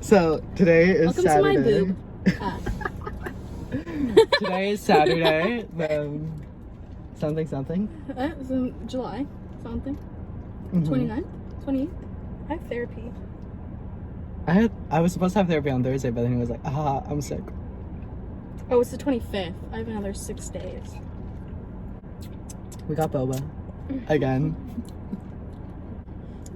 So today is Welcome Saturday. to my boob. Today is Saturday. Something. July something. Mhm. 29th? 28th? I have therapy. I was supposed to have therapy on Thursday, but then he was like, I'm sick. Oh, it's the 25th. I have another 6 days. We got boba. Again.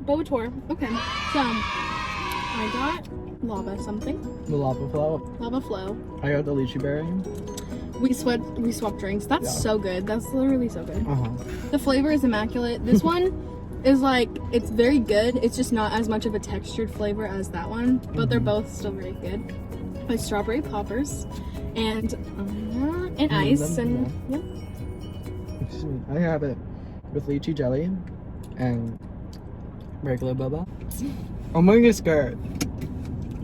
Boba tour. Okay. So, I got lava something. The lava flow. Lava flow. I got the lychee berry. We swapped drinks. That's Yeah. so good. That's literally so good. Uh-huh. The flavor is immaculate. This one is like, it's very good. It's just not as much of a textured flavor as that one, but they're both still very good. With strawberry poppers and ice and yep. Excuse me. I have it with lychee jelly and regular boba. I'm wearing a skirt.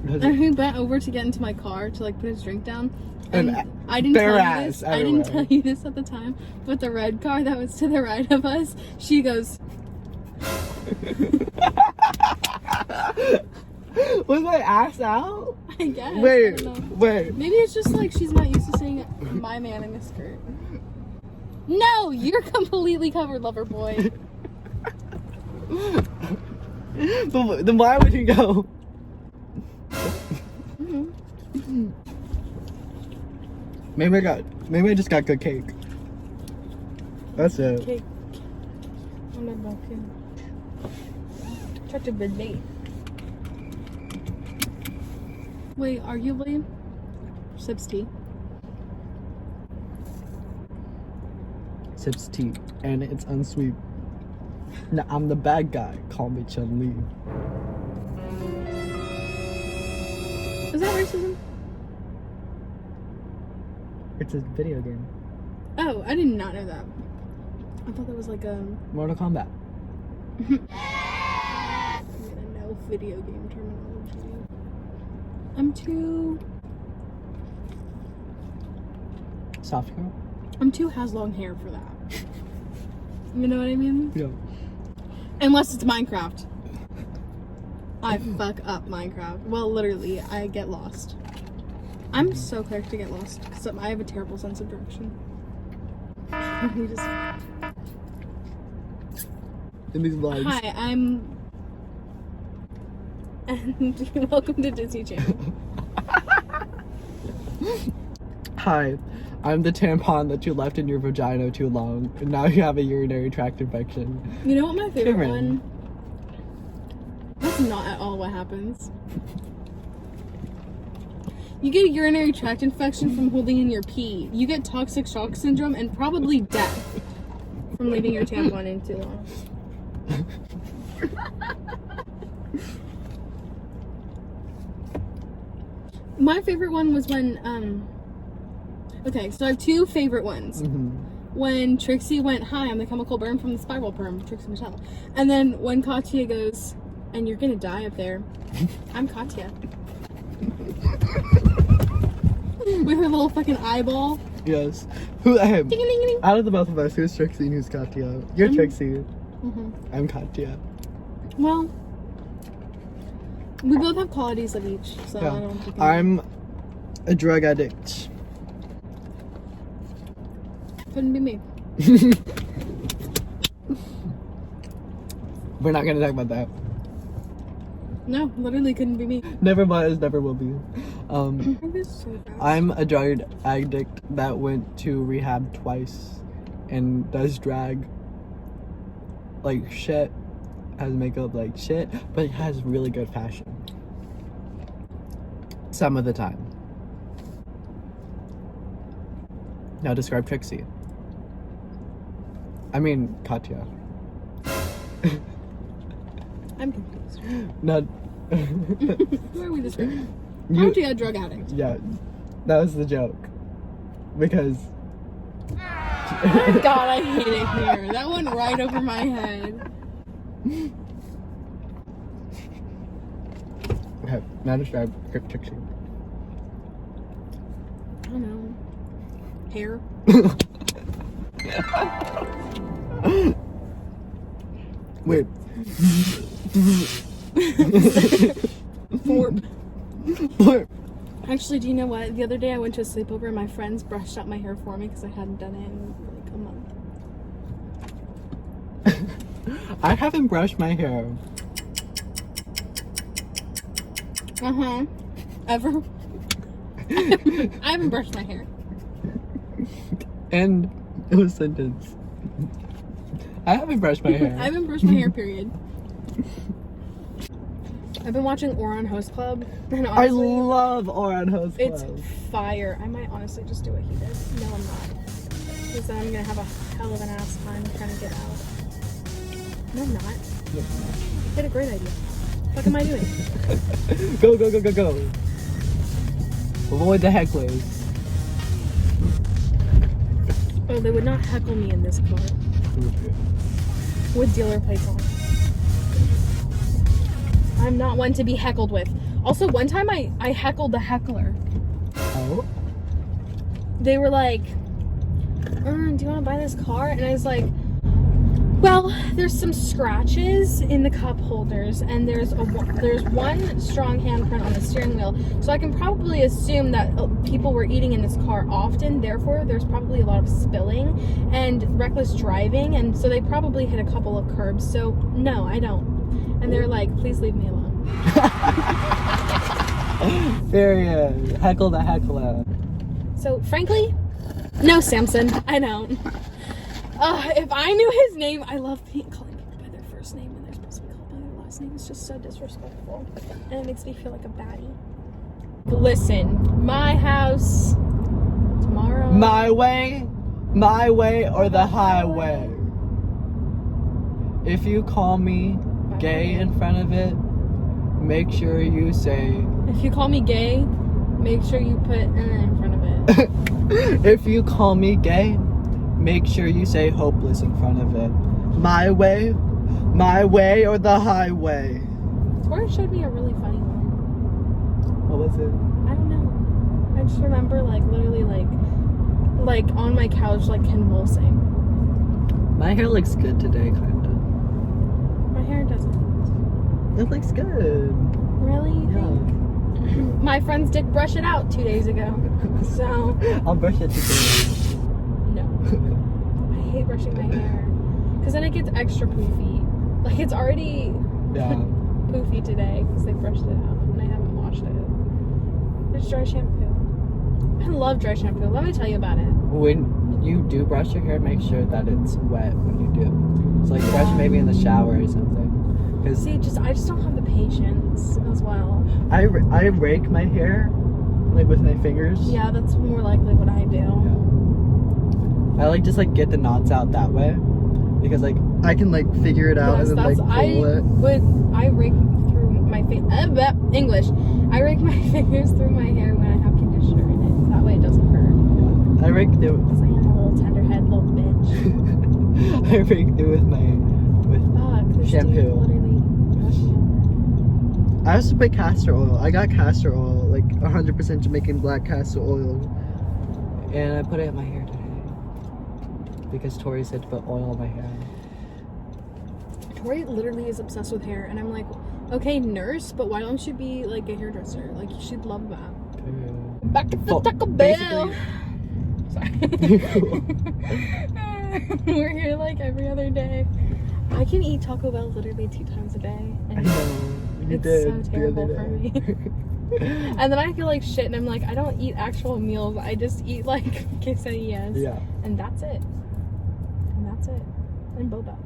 And he bent over to get into my car to like put his drink down. And I didn't bare tell you ass this. I didn't everywhere. tell you this at the time. But the red car that was to the right of us, she goes, was my ass out? I guess. I Wait. don't know. Wait. Maybe it's just like she's not used to seeing my man in a skirt. No, you're completely covered, lover boy. But then why would you go? Maybe I just got good cake. That's it. Cake. I'm not walking. Try to relate. Wait, arguably, sips tea. Sips tea, and it's unsweet. Now I'm the bad guy. Call me Chun-Li. Is that racism? It's a video game. Oh, I did not know that. I thought that was like a. Mortal Kombat. I'm gonna know video game terminology. I'm too has long hair for that. You know what I mean? Yeah. Unless it's Minecraft. I fuck up Minecraft. Well, literally, I get lost. I'm so quick to get lost because I have a terrible sense of direction. You just... In these vlogs. Hi, I'm... And welcome to Disney Channel. Hi, I'm the tampon that you left in your vagina too long, and now you have a urinary tract infection. You know what my favorite Cameron. one? That's not at all what happens. You get a urinary tract infection from holding in your pee. You get toxic shock syndrome and probably death from leaving your tampon in too long. My favorite one was when, okay, so I have two favorite ones. When Trixie went, hi, I'm the chemical burn from the spiral perm, Trixie Mattel. And then when Katya goes, and you're gonna die up there, I'm Katya. With her little fucking eyeball. Yes. Who? Hey, Ding, ding, ding. out of the both of us, who's Trixie and who's Katya? You're Trixie. Mm-hmm. I'm Katya. Well, we both have qualities of each, so I Yeah. don't think I'm a drug addict. couldn't be me. We're not gonna talk about that. No, literally couldn't be me. Never was, never will be. I was so fast. I'm a drug addict that went to rehab twice and does drag like shit, has makeup like shit, but it has really good fashion. Some of the time. Now describe Trixie. I mean, Katya. I'm confused. No. Who are we describing? You- Katya, a drug addict. Yeah, that was the joke. Because God, I hate it here. That went right over my head. okay, now describe Trixie. I don't know. Hair. Wait. Forp. Actually, do you know what? The other day I went to a sleepover and my friends brushed out my hair for me because I hadn't done it in like a month. I haven't brushed my hair. Ever? I haven't brushed my hair. And it was sentence. I haven't brushed my hair. I haven't brushed my hair, period. I've been watching Oran Host Club, and I honestly, love Oran Host Club. it's fire. I might honestly just do what he did. No, I'm not. Because then I'm gonna have a hell of an ass time trying to get out. No, I'm not. Yeah. You had a great idea. What am I doing? Go, go, go, go, go. Avoid the hecklers. Oh, they would not heckle me in this car. With dealer plates on. I'm not one to be heckled with. Also, one time I heckled the heckler. Oh? They were like, do you want to buy this car? And I was like, well, there's some scratches in the cup holders, and there's one strong handprint on the steering wheel. So I can probably assume that people were eating in this car often. Therefore, there's probably a lot of spilling and reckless driving, and so they probably hit a couple of curbs. So no, I don't. And they're like, please leave me alone. Period. Heckle the heckler. So frankly, no, Samson, I don't. If I knew his name, I love calling people by their first name when they're supposed to be called by their last name. It's just so disrespectful, and it makes me feel like a baddie. Listen, my house tomorrow. My way or the highway. If you call me gay in front of it, make sure you say. If you call me gay, make sure you put in front of it. If you call me gay, make sure you say hopeless in front of it. My way or the highway. Tori showed me a really funny one. What was it? I don't know. I just remember literally like on my couch convulsing. My hair looks good today, kinda. My hair doesn't. It looks good. Really? You Yeah. think? My friends did brush it out 2 days ago. So I'll brush it today. no. I hate brushing my hair. Because then it gets extra poofy. Like it's already Yeah. poofy today because they brushed it out and I haven't washed it. It's dry shampoo. I love dry shampoo. Let me tell you about it. When you do brush your hair, make sure that it's wet when you do. So brush maybe in the shower or something. Cause See, I just don't have the patience as well. I rake my hair with my fingers. Yeah, that's more likely what I do. Yeah. I just get the knots out that way because I can figure it out Yes, and then pull it. I rake through my English. I rake my fingers through my hair when I have conditioner in it. That way it doesn't hurt. I rake through. Because I am a little tenderhead little bitch. I rake through with shampoo. Literally brushing I also put castor oil. I got castor oil, 100% Jamaican black castor oil, and I put it in my hair today because Tori said to put oil in my hair. Tori literally is obsessed with hair, and I'm like, okay, nurse, but why don't you be a hairdresser? You should love that. Back to the Taco Bell. Sorry. We're here every other day. I can eat Taco Bell literally 2 times a day. And I know. You it's did so terrible the for other me. And then I feel like shit, and I'm like, I don't eat actual meals. I just eat quesadillas. Yeah. And that's it. And boba.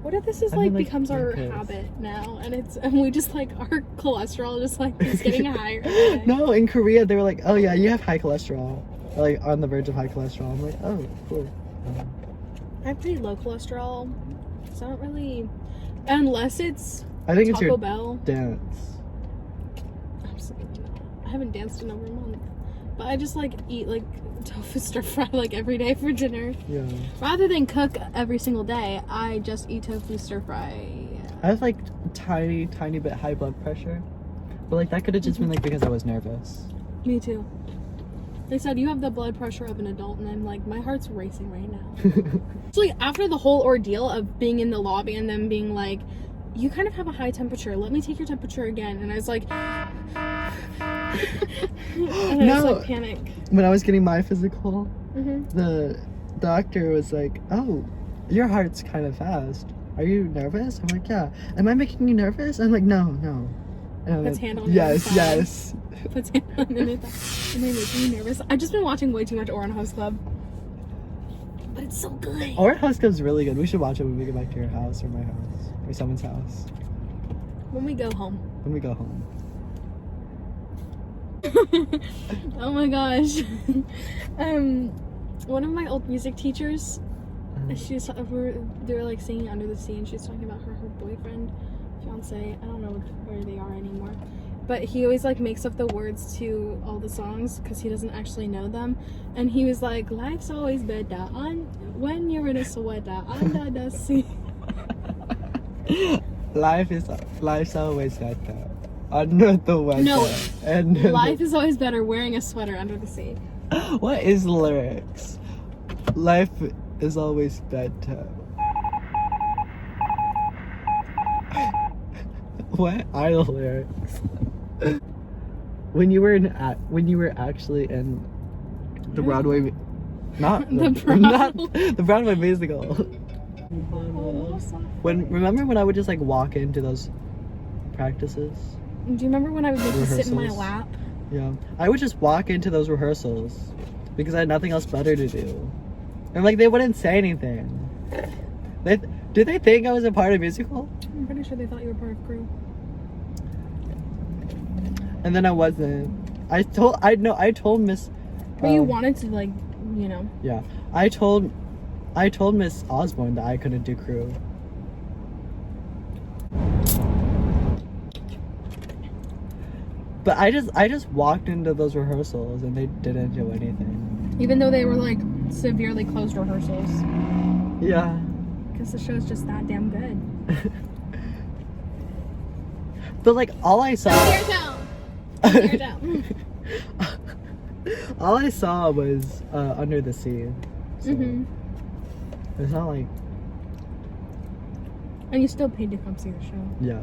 What if this is becomes our habit now, and we just our cholesterol just is getting higher every day? No, in Korea they were like, oh yeah, you have high cholesterol, on the verge of high cholesterol. I'm like, oh, cool. I have pretty low cholesterol, so I don't really, unless it's I think Taco it's your Bell. dance. Absolutely not. I haven't danced in over a month, but I just eat tofu stir fry every day for dinner. Yeah. Rather than cook every single day, I just eat tofu stir fry. I have tiny bit high blood pressure, but that could have just been because I was nervous. Me too. They said you have the blood pressure of an adult, and I'm like, my heart's racing right now. So after the whole ordeal of being in the lobby and them being like, you kind of have a high temperature, let me take your temperature again, and I was like, And I was like panic. When I was getting my physical, Mm-hmm. the doctor was like, "Oh, your heart's kind of fast. Are you nervous?" I'm like, "Yeah." "Am I making you nervous?" I'm like, "No, no." And Puts hand on your yes, thigh. yes. Puts hand on your thigh. Am I making you nervous? I've just been watching way too much Oran House Club. But it's so good. Our house club's really good. We should watch it when we get back to your house or my house or someone's house. When we go home. When we go home. Oh my gosh. One of my old music teachers, they were like singing Under the Sea, and she was talking about her boyfriend, fiance. I don't know where they are anymore, but he always like makes up the words to all the songs because he doesn't actually know them. And he was like, "Life's always better on when you're in a sweater under the sea." Life's always better under the weather. No, and life is always better wearing a sweater under the sea. What is the lyrics? Life is always better. What are the lyrics? When you were actually in the Broadway, not the Broadway musical. Remember when I would just like walk into those practices? Do you remember when I would make you sit in my Rehearsals. lap? Yeah, I would just walk into those rehearsals because I had nothing else better to do, and like they wouldn't say anything. Did they think I was a part of musical? I'm pretty sure they thought you were part of crew. And then I wasn't. I told Miss. But you wanted to, like, you know. Yeah, I told Miss Osborne that I couldn't do crew. But I just walked into those rehearsals and they didn't do anything. Even though they were like severely closed rehearsals. Yeah. Because the show's just that damn good. But like all I saw. Tear down. Tear down. All I saw was Under the Sea. So it's not like. And you still paid to come see the show. Yeah.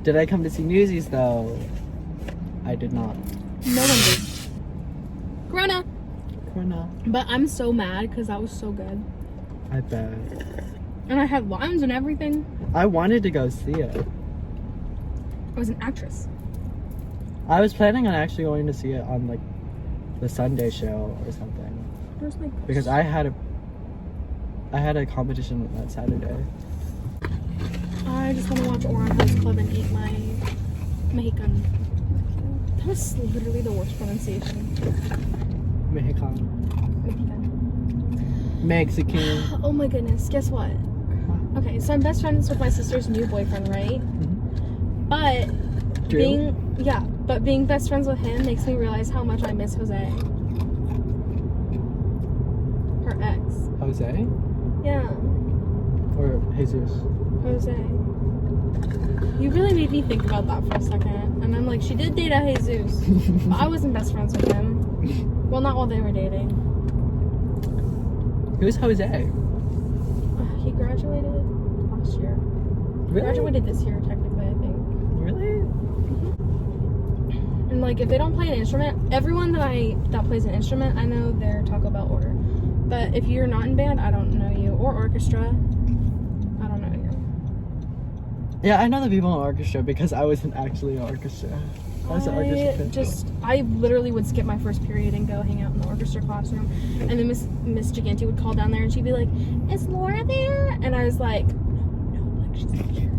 Did I come to see Newsies though? I did not. No one did. Corona. Corona. But I'm so mad because that was so good. I bet. And I had lines and everything. I wanted to go see it. I was an actress. I was planning on actually going to see it on like the Sunday show or something. Where's my purse? Because I had a competition that Saturday. I just want to watch Oran House Club and eat my Mexican. That was literally the worst pronunciation. Mexican. Mexican. Oh my goodness, guess what? Okay, so I'm best friends with my sister's new boyfriend, right? But Drew? being best friends with him makes me realize how much I miss Jose. Her ex. Jose? Yeah, Or Jesus? Jose. You really made me think about that for a second. And I'm like, she did date a Jesus. But I wasn't best friends with him. Well, not while they were dating. Who's Jose? He graduated last year. Really? Graduated this year, technically, I think. Really? And like, if they don't play an instrument, everyone that plays an instrument, I know their Taco Bell order. But if you're not in band, I don't know you. Or orchestra, I don't know you. Yeah, I know the people in orchestra because I wasn't actually in orchestra. I was an orchestra principal. I literally would skip my first period and go hang out in the orchestra classroom. And then Miss Gigante would call down there and she'd be like, "Is Laura there?" And I was like, no, like she's not here.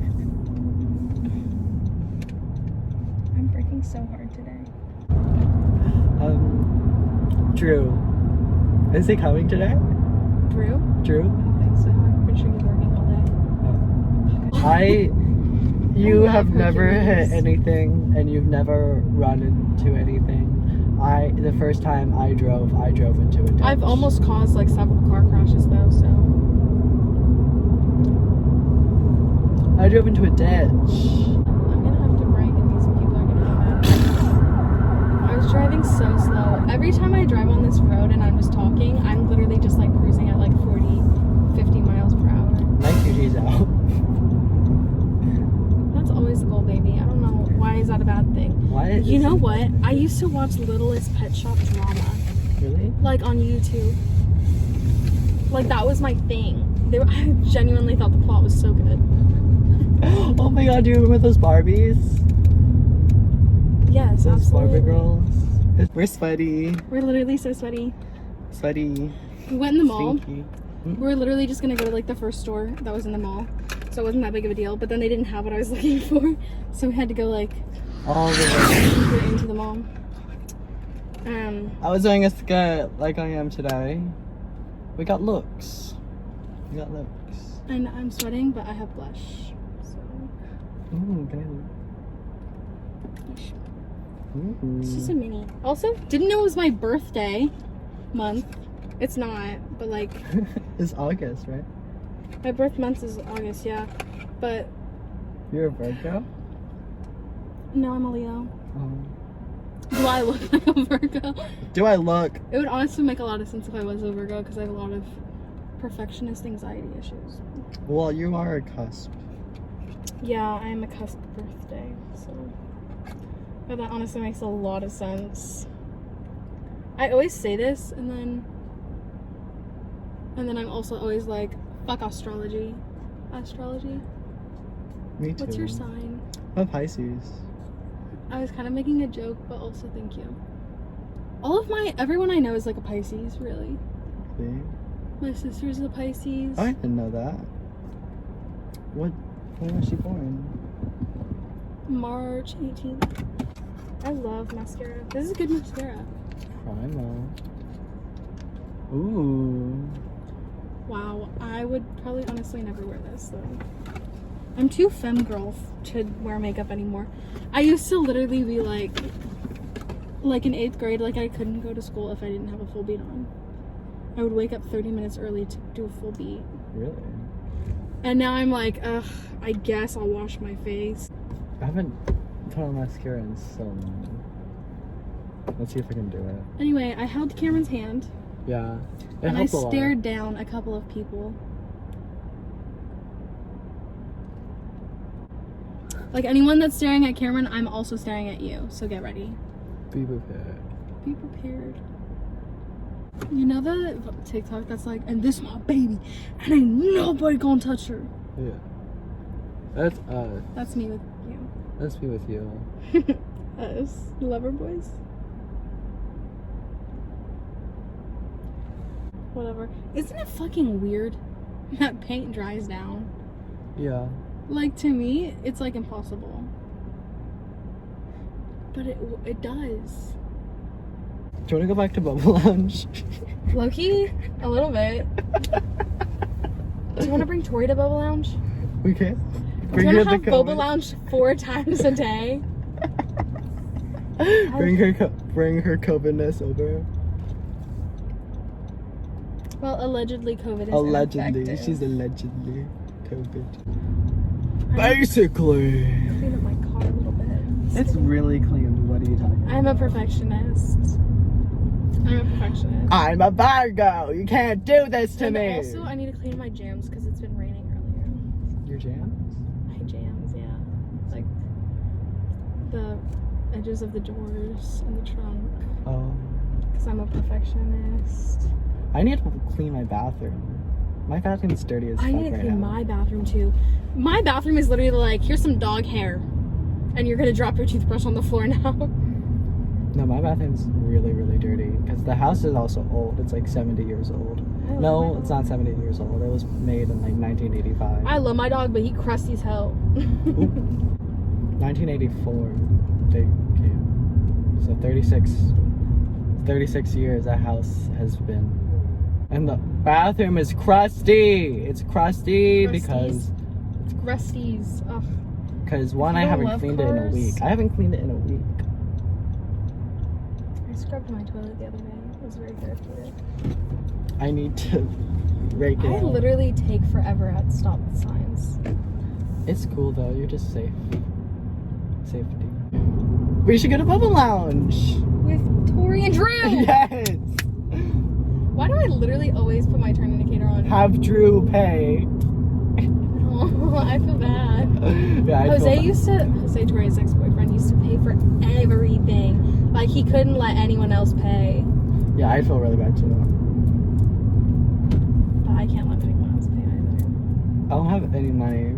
I'm breaking so hard today. Drew. Is he coming today? Drew? Drew? I don't think so. I'm pretty sure he's working all day. You love have never Hercules. hit anything and you've never run into anything. The first time I drove into a ditch. I've almost caused like several car crashes though, so. I drove into a ditch. I'm gonna have to brake and these people are gonna get mad. I was driving so slow. Every time I drive on this road and I'm just talking, I'm literally just like cruising at like 40, 50 miles per hour. My QT's out. That's always the goal, baby. I don't know why is that a bad thing? What? You know what? I used to watch Littlest Pet Shop drama. Really? Like on YouTube. Like that was my thing. I genuinely thought the plot was so good. Oh my god, do you remember those Barbies? Yes, Those absolutely. Barbie girls? We're sweaty. We're literally so sweaty. Sweaty. We went in the mall. Stinky. We were literally just gonna go to like the first store that was in the mall. So it wasn't that big of a deal. But then they didn't have what I was looking for. So we had to go like All the way. deeper into the mall. I was wearing a skirt like I am today. We got looks. We got looks. And I'm sweating, but I have blush. So Ooh, can Ooh. it's just a mini. Also, didn't know it was my birthday month. It's not, but like It's August, right? my birth month is August, yeah. But You're a Virgo? no, I'm a Leo. Oh. Do I look like a Virgo? Do I look? It would honestly make a lot of sense if I was a Virgo because I have a lot of perfectionist anxiety issues. Well, you are a cusp. Yeah, I am a cusp birthday, so. But that honestly makes a lot of sense. I always say this, and then I'm also always like, fuck astrology. Astrology? Me too. What's your sign? I'm a Pisces. I was kind of making a joke, but also thank you. Everyone I know is like a Pisces, really. See? My sister's a Pisces. I didn't know that. When was she born? March 18th. I love mascara. This is a good mascara. Primal. Ooh. Wow, I would probably honestly never wear this though. I'm too femme girl to wear makeup anymore. I used to literally be like in 8th grade, like I couldn't go to school if I didn't have a full beat on. I would wake up 30 minutes early to do a full beat. Really? And now I'm like, ugh, I guess I'll wash my face. I haven't put on mascara in so long. Let's see if I can do it. Anyway, I held Cameron's hand Yeah. It and I helps a lot. stared down a couple of people. Like anyone that's staring at Cameron, I'm also staring at you. So get ready. Be prepared. Be prepared. You know the TikTok that's like, and this my baby, and ain't nobody gonna touch her. Yeah. That's us. That's me with you. Let's be with you. Us, lover boys. Whatever. Isn't it fucking weird that paint dries down? Yeah. Like to me, it's like impossible. But it does. Do you want to go back to Bubble Lounge? Low-key, a little bit. Do you want to bring Tori to Boba Lounge? We can. Do you want to have Boba Lounge 4 times a day? Bring her COVIDness over. Well, allegedly COVID is Allegedly. ineffective. She's allegedly COVID. Basically. Clean up my car a little bit. It's really clean. What are you talking about? I'm a perfectionist. I'm a Virgo. You can't do this to And me. also, I need to clean my jams because it's been raining earlier. Your jams? My jams, yeah. Like the edges of the doors and the trunk. Oh. Because I'm a perfectionist. I need to clean my bathroom. My bathroom's dirty as fuck I need to right clean now. my bathroom too. My bathroom is literally like, here's some dog hair. And you're gonna drop your toothbrush on the floor now. No, my bathroom's really, really dirty. Because the house is also old. It's like 70 years old. I love No, my it's dog. not 70 years old. It was made in like 1985. I love my dog, but he crusty as hell. 1984 they came. So 36 years that house has been. And the bathroom is crusty. It's crusty because Rusties. Ugh. one, You I don't haven't love cleaned it in a cars? week. I haven't cleaned it in a week. I scrubbed my toilet the other day. It was very therapeutic. I need to rake it I out. literally take forever at stop signs. It's cool though. You're just safe. Safety. We should go to Bubble Lounge. With Tori and Drew! Yes. Why do I literally always put my turn indicator on? Have Drew pay. No. Oh, I feel bad. Yeah, Jose Tori's ex-boyfriend used to pay for everything. Like, he couldn't let anyone else pay. Yeah, I feel really bad too. But I can't let anyone else pay either. I don't have any money.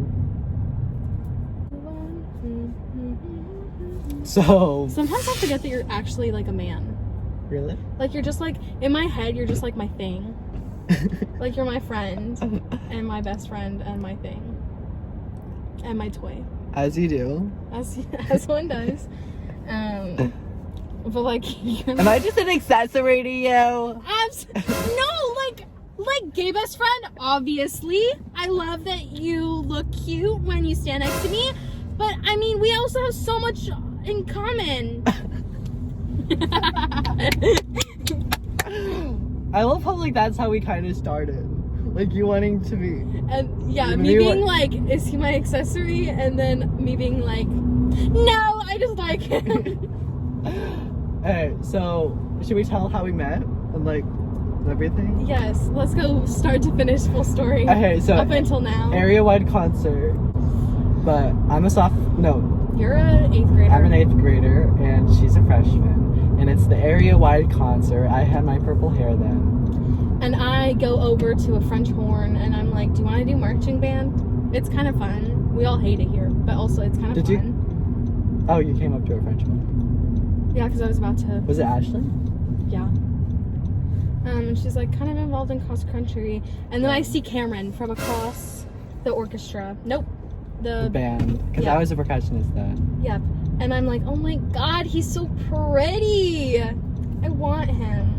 So Sometimes I forget that you're actually like a man. really? Like, you're just like, in my head, you're just like my thing. Like, you're my friend and my best friend and my thing and my toy, As you do. as one does. But like, Am I just an accessory to you? no, like gay best friend. Obviously, I love that you look cute when you stand next to me. But I mean, we also have so much in common. I love how like that's how we kind of started. Like you wanting to be. And yeah, me being like, is he my accessory? And then me being like, no, I just like him. Alright, so should we tell how we met and like everything? Yes, let's go start to finish full story. Okay, so up until now. area-wide concert, but I'm a You're an 8th grader. I'm an 8th grader and she's a freshman, and it's the area-wide concert. I had my purple hair then. And I go over to a French horn and I'm like, do you want to do marching band? It's kind of fun. We all hate it here, but also it's kind of Did fun. Oh, you came up to a French one. Yeah, because I was about to. Was it Ashley? Yeah. And she's like kind of involved in cross country, and then I see Cameron from across the orchestra. Nope. The band. Because yeah. I was a percussionist then. Yep. And I'm like, oh my god, he's so pretty. I want him.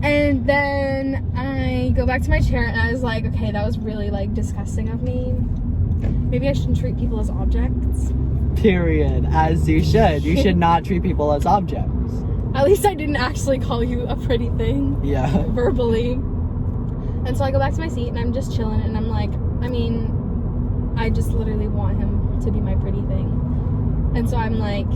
And then I go back to my chair and I was like, okay, that was really like disgusting of me. Maybe I shouldn't treat people as objects. Period. As you should. You should not treat people as objects. At least I didn't actually call you a pretty thing. Yeah. Verbally. And so I go back to my seat and I'm just chilling and I'm like, I mean, I just literally want him to be my pretty thing. And so I'm like,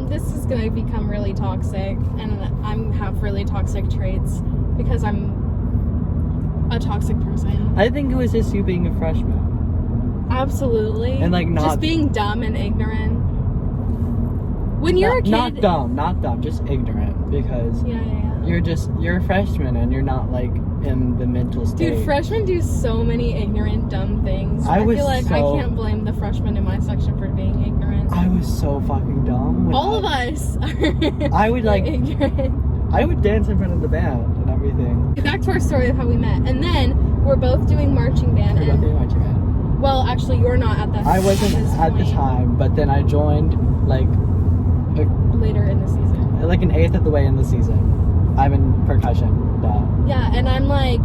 this is gonna become really toxic, and I have really toxic traits because I'm a toxic person. I think it was just you being a freshman. Absolutely. And like not just being dumb and ignorant. When you're a kid, not dumb, just ignorant, because you're a freshman and you're not like in the mental state. Dude, freshmen do so many ignorant, dumb things. I feel like I can't blame the freshmen in my section for being ignorant. I was so fucking dumb. All of us are I would like ignorant. I would dance in front of the band and everything. Back to our story of how we met, and then we're both doing marching band. We're both doing marching band. Well, actually, you're not at that. I wasn't at the time, but then I joined like later in the season. Like an 1/8 of the way in the season. I'm in percussion. Yeah, and I'm like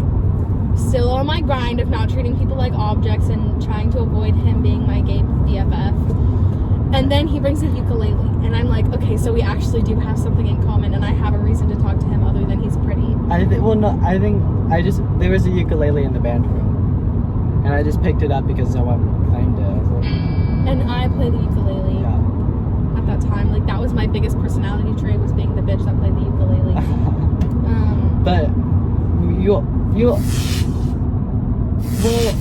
still on my grind of not treating people like objects and trying to avoid him being my gay BFF. And then he brings a ukulele, and I'm like, okay, so we actually do have something in common, and I have a reason to talk to him other than he's pretty. There was a ukulele in the band room, and I just picked it up because someone claimed it. And I play the ukulele. Yeah. At that time, like that was my biggest personality trait, was being the bitch that played the ukulele. But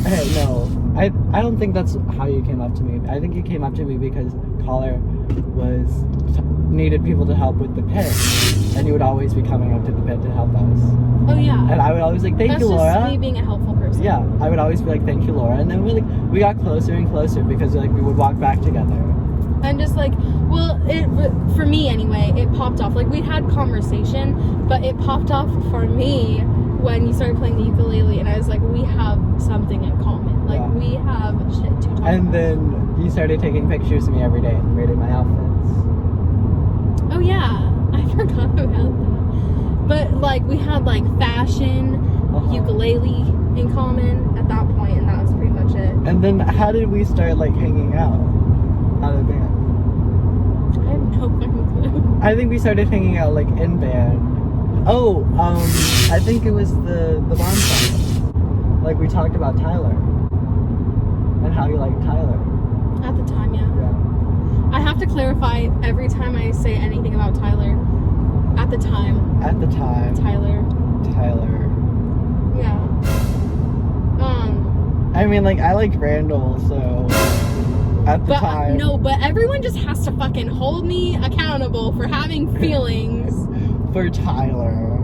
hey, no. I don't think that's how you came up to me. I think you came up to me because Collar needed people to help with the pit, and you would always be coming up to the pit to help us. Oh yeah. And I would always like, thank you, Laura. That's just me being a helpful person. Yeah, I would always be like, thank you, Laura. And then we got closer and closer because like we would walk back together. And just like, well, for me anyway, it popped off. Like we'd had conversation, but it popped off for me when you started playing the ukulele, and I was like, we have something in common. Like we have shit to talk about. And then you started taking pictures of me every day and rated my outfits. Oh yeah, I forgot about that. But like we had like fashion, ukulele in common at that point, and that was pretty much it. And then how did we start like hanging out? Out of band? I have no fucking clue. I think we started hanging out like in band. Oh, I think it was the bonfire. Like we talked about Tyler and how you like Tyler. At the time, yeah. Yeah. I have to clarify every time I say anything about Tyler. At the time. At the time. Tyler. Tyler. Yeah. I mean, like, I like Randall, so at the time. No, but everyone just has to fucking hold me accountable for having feelings. For Tyler.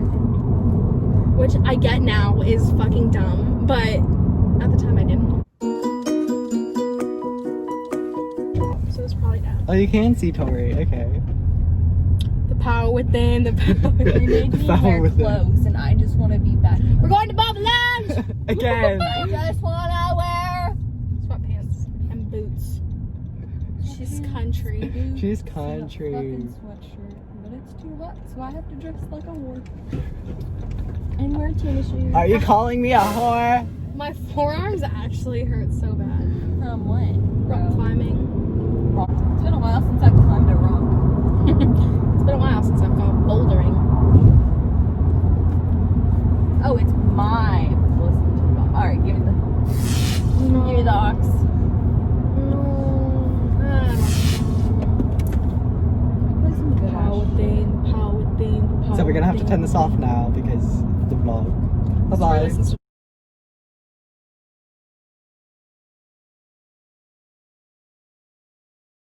Which I get now is fucking dumb, but at the time I didn't. So it's probably down. Oh, you can see Tori. Okay. The power within, the power They within. made me wear clothes, and I just want to be back. We're going to Bob Lounge! Again. I just want to wear Sweatpants and boots. She's country. She's a country. fucking sweatshirt, but it's too hot, so I have to dress like a whore and wear tennis shoes. Are you calling me a whore? My forearms actually hurt so bad. From what? Rock climbing. Rock. It's been a while since I've climbed a rock. It's been a while since I've gone bouldering. Oh, it's my listen to the box. All right, give me the ox. Play some good Power ass within, power within, power So we're gonna have to within. turn this off now because of the vlog. Bye bye.